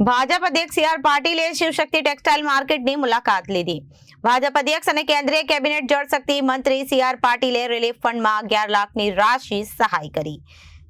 ભાજપ અધ્યક્ષ સી.આર. પાટીલે શિવશક્તિ ટેક્સટાઇલ માર્કેટની મુલાકાત લીધી. ભાજપ અધ્યક્ષ અને કેન્દ્રીય કેબિનેટ જળશક્તિ મંત્રી સી.આર. પાટીલે રિલીફ ફંડમાં 11 લાખની રાશિ સહાય કરી.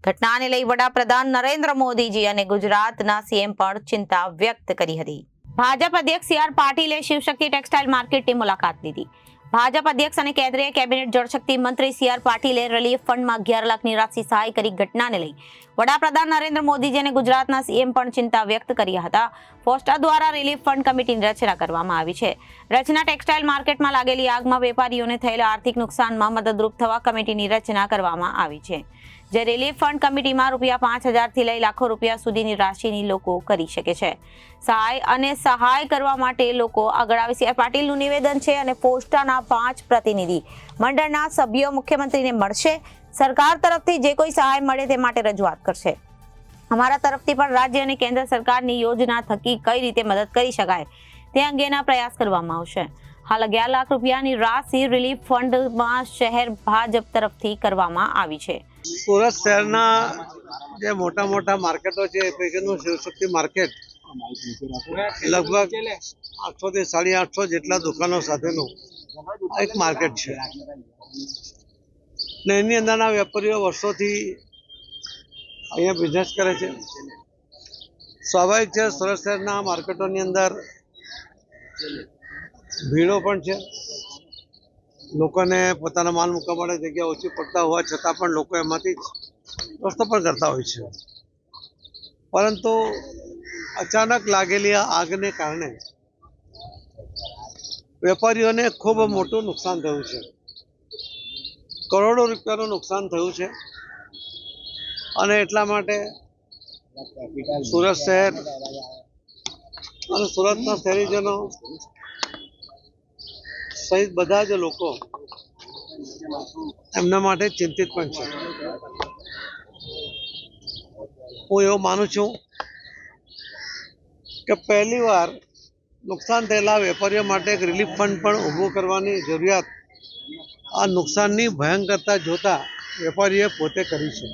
ઘટનાને લઈ વડાપ્રધાન નરેન્દ્ર મોદીજી અને ગુજરાતના સીએમ પણ ચિંતા વ્યક્ત કરી હતી. ભાજપ અધ્યક્ષ સી.આર. પાટીલે શિવશક્તિ ટેક્સટાઇલ માર્કેટની મુલાકાત લીધી. ભાજપ અધ્યક્ષ અને કેન્દ્રીય કેબિનેટ જળશક્તિ મંત્રી સી.આર. પાટીલે રિલીફ ફંડમાં 11 લાખની રાશિ સહાય કરી. ઘટનાને લઈ વડાપ્રધાન નરેન્દ્ર મોદીજી અને ગુજરાતના સીએમ પણ ચિંતા વ્યક્ત કરી હતા. પોસ્ટા દ્વારા રિલીફ ફંડ કમિટીની રચના કરવામાં આવી છે. રચના ટેક્સટાઇલ માર્કેટમાં લાગેલી આગમાં વેપારીઓને થયેલા આર્થિક નુકસાનમાં મદદરૂપ થવા કમિટીની રચના કરવામાં આવી છે. જે રિલીફ ફંડ કમિટીમાં ₹5,000 થી લઈ લાખો રૂપિયા સુધીની રાશિની લોકો કરી શકે છે. સહાય કરવા માટે લોકો આગળ આવે. સી.આર. પાટીલનું નિવેદન છે અને પોસ્ટાના 5 પ્રતિનિધિ મંડળના સભ્યો મુખ્યમંત્રીને મળશે. સરકાર તરફથી જે કોઈ સહાય મળે તે માટે રજૂઆત કરશે. અમારા તરફથી પણ રાજ્ય અને કેન્દ્ર સરકારની યોજના થકી કઈ રીતે મદદ કરી શકાય તે અંગેના પ્રયાસ કરવામાં આવશે. હાલ 11 લાખ રૂપિયાની રાશિ રિલીફ ફંડમાં શહેર ભાજપ તરફથી કરવામાં આવી છે. સુરત શહેરના જે મોટા માર્કેટો છે એ પૈકીનું શિવશક્તિ માર્કેટ લગભગ 800 થી 850 જેટલા દુકાનો સાથેનું એક માર્કેટ છે ને એની અંદરના વેપારીઓ વર્ષોથી અહીંયા બિઝનેસ કરે છે. સ્વાભાવિક છે, સુરત શહેરના માર્કેટોની અંદર ભીડો પણ છે. લોકોને પોતાના માલ મૂકવા માટે જગ્યા ઓછી પડતા હોવા છતાં પણ લોકો એમાંથી રસ્તો પણ કરતા હોય છે. પરંતુ અચાનક લાગેલી આગને કારણે વેપારીઓને ખૂબ મોટું નુકસાન થયું છે. કરોડો રૂપિયાનું નુકસાન થયું છે અને એટલા માટે સુરત શહેર અને સુરતના શહેરીજનો સહિત બધા જ લોકો એમના માટે ચિંતિત પણ છે. હું એવું માનું છું કે પહેલી વાર નુકસાન થયેલા વેપારીઓ માટે એક રિલીફ ફંડ પણ ઊભું કરવાની જરૂરિયાત આ નુકસાનની ભયંકરતા જોતા વેપારીએ પોતે કરી છે.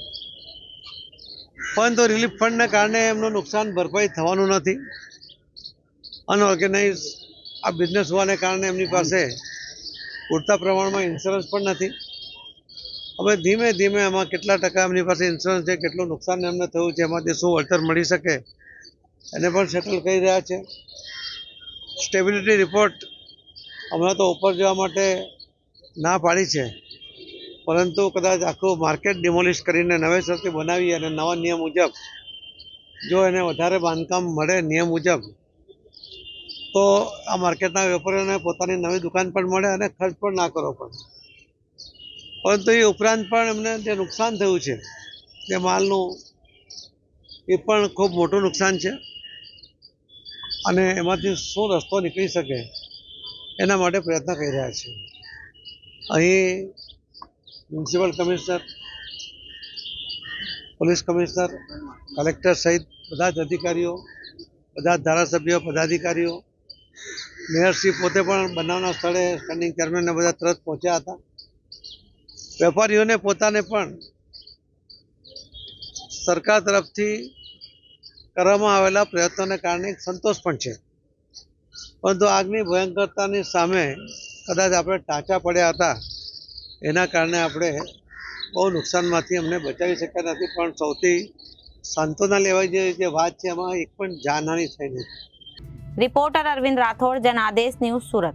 પરંતુ રિલીફ ફંડને કારણે એમનું નુકસાન ભરપાઈ થવાનું નથી. અનઓર્ગેનાઇઝ આ બિઝનેસ હોવાને કારણે એમની પાસે પૂરતા પ્રમાણમાં ઇન્સ્યોરન્સ પણ નથી. હવે ધીમે ધીમે એમાં કેટલા ટકા એમની પાસે ઇન્સ્યોરન્સ છે, કેટલું નુકસાન એમને થયું છે, એમાંથી શું વળતર મળી શકે એને પણ સેટલ કરી રહ્યા છે. સ્ટેબિલિટી રિપોર્ટ હમણાં તો ઉપર જવા માટે ના પાડી છે, પરંતુ કદાચ આખું માર્કેટ ડિમોલિશ કરીને નવેસરથી બનાવી અને નવા નિયમ મુજબ જો એને વધારે બાંધકામ મળે નિયમ મુજબ તો આ માર્કેટના વેપારીઓને પોતાની નવી દુકાન પણ મળે અને ખર્ચ પણ ના કરવો પડે. પરંતુ એ ઉપરાંત પણ એમને જે નુકસાન થયું છે જે માલનું એ પણ ખૂબ મોટું નુકસાન છે અને એમાંથી શું રસ્તો નીકળી શકે એના માટે પ્રયત્ન કરી રહ્યા છે. અહીં municipal commissioner, police commissioner, collector સહિત બધા જ અધિકારીઓ, બધા ધારાસભ્યો, પદાધિકારીઓ, મેયરશ્રી પોતે પણ બનાવના સ્થળે સ્ટેન્ડિંગ ચેરમેનને બધા તરત પહોંચ્યા હતા. વેપારીઓને પોતાને પણ સરકાર તરફથી કરવામાં આવેલા પ્રયત્નોને કારણે એક સંતોષ પણ છે. પરંતુ આગની ભયંકરતાની સામે કદાચ આપણે ટાંચા પડ્યા હતા, એના કારણે આપણે બહુ નુકસાનમાંથી અમને બચાવી શક્યા નથી. પણ સૌથી સાંત્વના લેવાય જે વાત છે એમાં એક પણ જાનહાનિ થઈ નથી. Reporter Arvind Rathod, Janadesh news, Surat.